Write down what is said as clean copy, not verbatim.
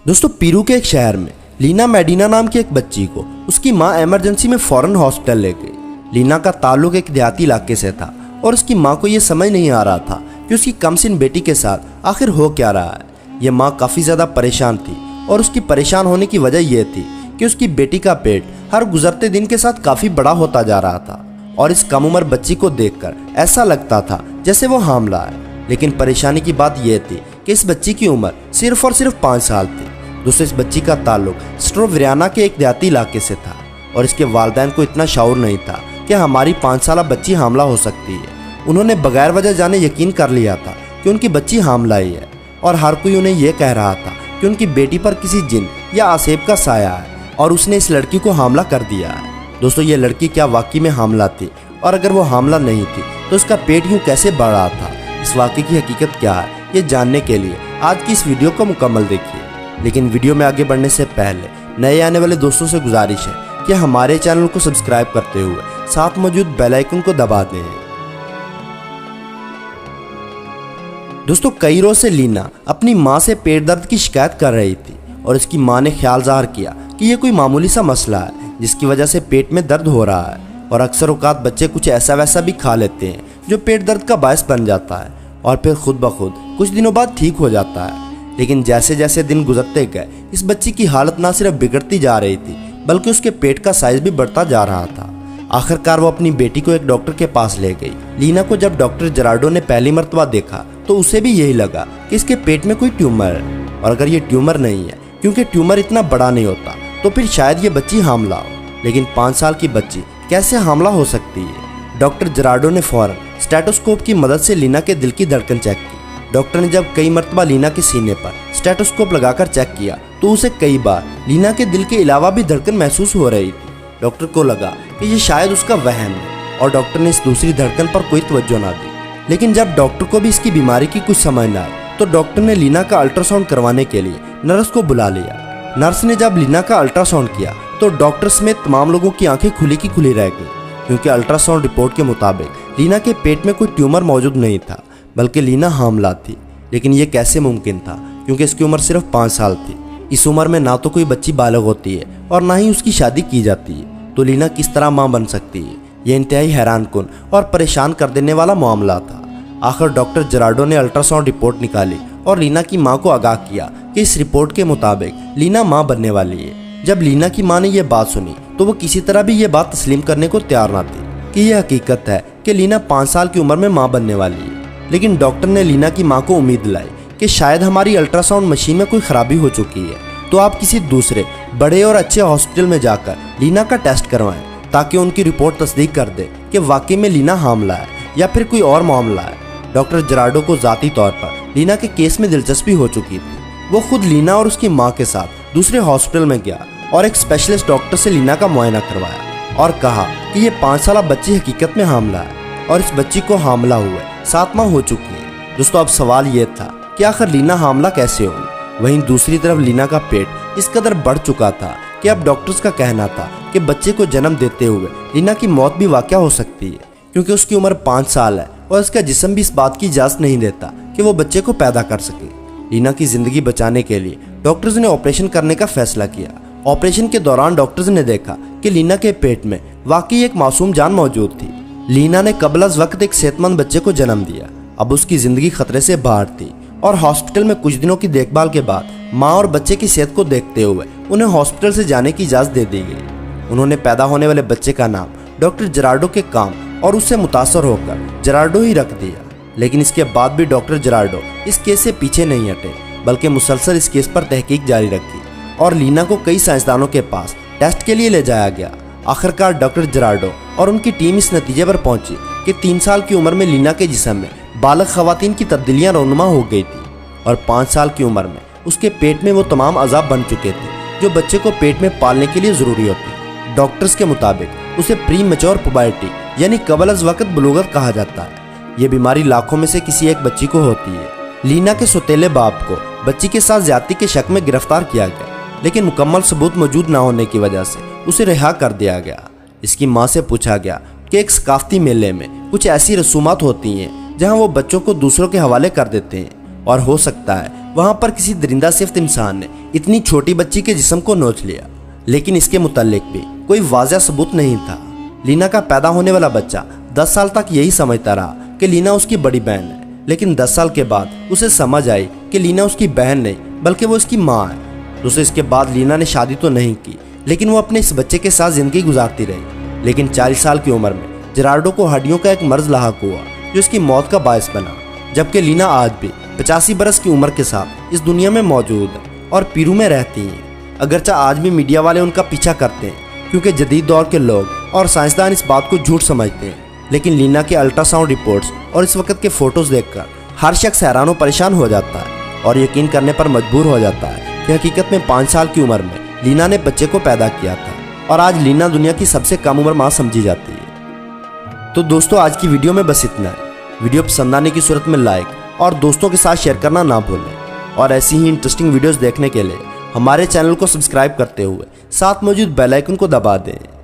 दोस्तों पीरू के एक शहर में लीना मेडिना नाम की एक बच्ची को उसकी माँ इमरजेंसी में फौरन हॉस्पिटल ले गई। लीना का ताल्लुक एक देहाती इलाके से था और उसकी माँ को यह समझ नहीं आ रहा था कि उसकी कमसिन बेटी के साथ आखिर हो क्या रहा है। यह माँ काफ़ी ज़्यादा परेशान थी और उसकी परेशान होने की वजह यह थी कि उसकी बेटी का पेट हर गुजरते दिन के साथ काफ़ी बड़ा होता जा रहा था और इस कम उम्र बच्ची को देखकर ऐसा लगता था जैसे वो हामला है। लेकिन परेशानी की बात यह थी कि इस बच्ची की उम्र सिर्फ और सिर्फ 5 साल थी। दोस्तों इस बच्ची का ताल्लुक स्ट्रोवरियाना के एक देहाती इलाके से था और इसके वालिदैन को इतना शाऊर नहीं था कि हमारी 5 साल बच्ची हामला हो सकती है। उन्होंने बगैर वजह जाने यकीन कर लिया था कि उनकी बच्ची हामला ही है और हर कोई उन्हें यह कह रहा था कि उनकी बेटी पर किसी जिन या आसेब का साया है और उसने इस लड़की को हामला कर दिया है। दोस्तों ये लड़की क्या वाकई में हामला थी, और अगर वो हामला नहीं थी तो उसका पेट यूँ कैसे बढ़ रहा था? इस वाकई की हकीकत क्या है ये जानने के लिए आज की इस वीडियो को मुकम्मल देखिए। लेकिन वीडियो में आगे बढ़ने से पहले नए आने वाले दोस्तों से गुजारिश है कि हमारे चैनल को सब्सक्राइब करते हुए साथ मौजूद बेल आइकन को दबा दें। दोस्तों कई रोज से लीना अपनी मां से पेट दर्द की शिकायत कर रही थी और इसकी मां ने ख्याल ज़ाहिर किया कि यह कोई मामूली सा मसला है जिसकी वजह से पेट में दर्द हो रहा है। और अक्सर औकात बच्चे कुछ ऐसा वैसा भी खा लेते हैं जो पेट दर्द का बायस बन जाता है और फिर खुद ब खुद कुछ दिनों बाद ठीक हो जाता है। लेकिन जैसे जैसे दिन गुजरते गए इस बच्ची की हालत ना सिर्फ बिगड़ती जा रही थी बल्कि उसके पेट का साइज भी बढ़ता जा रहा था। आखिरकार वो अपनी बेटी को एक डॉक्टर के पास ले गई। लीना को जब डॉक्टर जेरार्डो ने पहली मर्तबा देखा तो उसे भी यही लगा कि इसके पेट में कोई ट्यूमर है, और अगर ये ट्यूमर नहीं है क्योंकि ट्यूमर इतना बड़ा नहीं होता तो फिर शायद ये बच्ची हामला हो। लेकिन 5 साल की बच्ची कैसे हामला हो सकती है? डॉक्टर जेरार्डो ने फौरन स्टेथोस्कोप की मदद से लीना के दिल की धड़कन चेक की। डॉक्टर ने जब कई मर्तबा लीना के सीने पर स्टेथोस्कोप लगाकर चेक किया तो उसे कई बार लीना के दिल के अलावा भी धड़कन महसूस हो रही थी। डॉक्टर को लगा कि ये शायद उसका वहम है और डॉक्टर ने इस दूसरी धड़कन पर कोई तवज्जो ना दी। लेकिन जब डॉक्टर को भी इसकी बीमारी की कुछ समझ न आई तो डॉक्टर ने लीना का अल्ट्रासाउंड करवाने के लिए नर्स को बुला लिया। नर्स ने जब लीना का अल्ट्रासाउंड किया तो डॉक्टर समेत तमाम लोगों की आंखें खुली की खुली रह गई, क्योंकि अल्ट्रासाउंड रिपोर्ट के मुताबिक लीना के पेट में कोई ट्यूमर मौजूद नहीं था बल्कि लीना हामला थी। लेकिन ये कैसे मुमकिन था, क्योंकि इसकी उम्र सिर्फ 5 साल थी। इस उम्र में ना तो कोई बच्ची बालिग होती है और ना ही उसकी शादी की जाती है, तो लीना किस तरह मां बन सकती है? यह इंतहाई हैरानकुन और परेशान कर देने वाला मामला था। आखिर डॉक्टर जेरार्डो ने अल्ट्रासाउंड रिपोर्ट निकाली और लीना की मां को आगाह किया कि इस रिपोर्ट के मुताबिक लीना मां बनने वाली है। जब लीना की मां ने यह बात सुनी तो वो किसी तरह भी यह बात तस्लीम करने को तैयार ना थी कि यह हकीकत है कि लीना 5 साल की उम्र में मां बनने वाली है। लेकिन डॉक्टर ने लीना की मां को उम्मीद दिलाई कि शायद हमारी अल्ट्रासाउंड मशीन में कोई खराबी हो चुकी है, तो आप किसी दूसरे बड़े और अच्छे हॉस्पिटल में जाकर लीना का टेस्ट करवाएं ताकि उनकी रिपोर्ट तस्दीक कर दे कि वाकई में लीना हामला है या फिर कोई और मामला है। डॉक्टर जेरार्डो को ज़ाती तौर पर लीना के केस में दिलचस्पी हो चुकी थी। वो खुद लीना और उसकी माँ के साथ दूसरे हॉस्पिटल में गया और एक स्पेशलिस्ट डॉक्टर से लीना का मुआयना करवाया और कहा कि ये 5 साल बच्ची हकीकत में हामला है और इस बच्ची को हामला हुए 7 माह हो चुकी है। दोस्तों अब सवाल ये था कि आखिर लीना हामला कैसे हुई? वहीं दूसरी तरफ लीना का पेट इस कदर बढ़ चुका था कि अब डॉक्टर्स का कहना था कि बच्चे को जन्म देते हुए लीना की मौत भी वाक़या हो सकती है, क्योंकि उसकी उम्र 5 साल है और उसका जिस्म भी इस बात की इजाज़त नहीं देता कि वो बच्चे को पैदा कर सके। लीना की ज़िंदगी बचाने के लिए डॉक्टर्स ने ऑपरेशन करने का फैसला किया। ऑपरेशन के दौरान डॉक्टर्स ने देखा कि लीना के पेट में वाकई एक मासूम जान मौजूद थी। लीना ने कबल अज़ वक्त एक सेहतमंद बच्चे को जन्म दिया। अब उसकी ज़िंदगी खतरे से बाहर थी और हॉस्पिटल में कुछ दिनों की देखभाल के बाद माँ और बच्चे की सेहत को देखते हुए उन्हें हॉस्पिटल से जाने की इजाज़त दे दी गई। उन्होंने पैदा होने वाले बच्चे का नाम डॉक्टर जेरार्डो के काम और उससे मुतासर होकर जेरार्डो ही रख दिया। लेकिन इसके बाद भी डॉक्टर जेरार्डो इस केस से पीछे नहीं हटे, बल्कि मुसलसल इस केस पर तहकीक जारी रखी और लीना को कई साइंसदानों के पास टेस्ट के लिए ले जाया गया। आखिरकार डॉक्टर जेरार्डो और उनकी टीम इस नतीजे पर पहुंची कि 3 साल की उम्र में लीना के जिस्म में बालग खवातीन की तब्दीलियां रोनुमा हो गई थी और 5 साल की उम्र में उसके पेट में वो तमाम अज़ाब बन चुके थे जो बच्चे को पेट में पालने के लिए ज़रूरी होती। डॉक्टर्स के मुताबिक उसे प्री मैच्योर पुबर्टी यानी कबल अज़ वक्त बलूगत कहा जाता है। ये बीमारी लाखों में से किसी एक बच्ची को होती है। लीना के सौतेले बाप को बच्ची के साथ ज्यादती के शक में गिरफ्तार किया गया, लेकिन मुकम्मल सबूत मौजूद न होने की वजह से उसे रिहा कर दिया गया। इसकी माँ से पूछा गया कि एक सकाफती मेले में कुछ ऐसी रसूमात होती हैं जहाँ वो बच्चों को दूसरों के हवाले कर देते हैं और हो सकता है वहां पर किसी दरिंदा सिफ्त इंसान ने इतनी छोटी बच्ची के जिस्म को नोच लिया, लेकिन इसके मुताल्लिक भी कोई वाज़ह सबूत नहीं था। लीना का पैदा होने वाला बच्चा 10 साल तक यही समझता रहा कि लीना उसकी बड़ी बहन है, लेकिन 10 साल के बाद उसे समझ आई कि लीना उसकी बहन नहीं बल्कि वो उसकी माँ है। दोस्तों, इसके बाद लीना ने शादी तो नहीं की, लेकिन वो अपने इस बच्चे के साथ जिंदगी गुजारती रही। लेकिन 40 साल की उम्र में जेरार्डो को हड्डियों का एक मर्ज लाहक हुआ जो उसकी मौत का बायस बना, जबकि लीना आज भी 85 बरस की उम्र के साथ इस दुनिया में मौजूद है और पीरू में रहती हैं। अगरचे आज भी मीडिया वाले उनका पीछा करते हैं क्योंकि जदीद दौर के लोग और साइंसदान इस बात को झूठ समझते हैं, लेकिन लीना के अल्ट्रासाउंड रिपोर्ट्स और इस वक्त के फोटोज देखकर हर शख्स हैरान और परेशान हो जाता है और यकीन करने पर मजबूर हो जाता है कि हकीकत में 5 साल की उम्र में लीना ने बच्चे को पैदा किया था और आज लीना दुनिया की सबसे कम उम्र माँ समझी जाती है। तो दोस्तों, आज की वीडियो में बस इतना है। वीडियो पसंद आने की सूरत में लाइक और दोस्तों के साथ शेयर करना ना भूलें और ऐसी ही इंटरेस्टिंग वीडियोस देखने के लिए हमारे चैनल को सब्सक्राइब करते हुए साथ मौजूद बेल आइकन को दबा दें।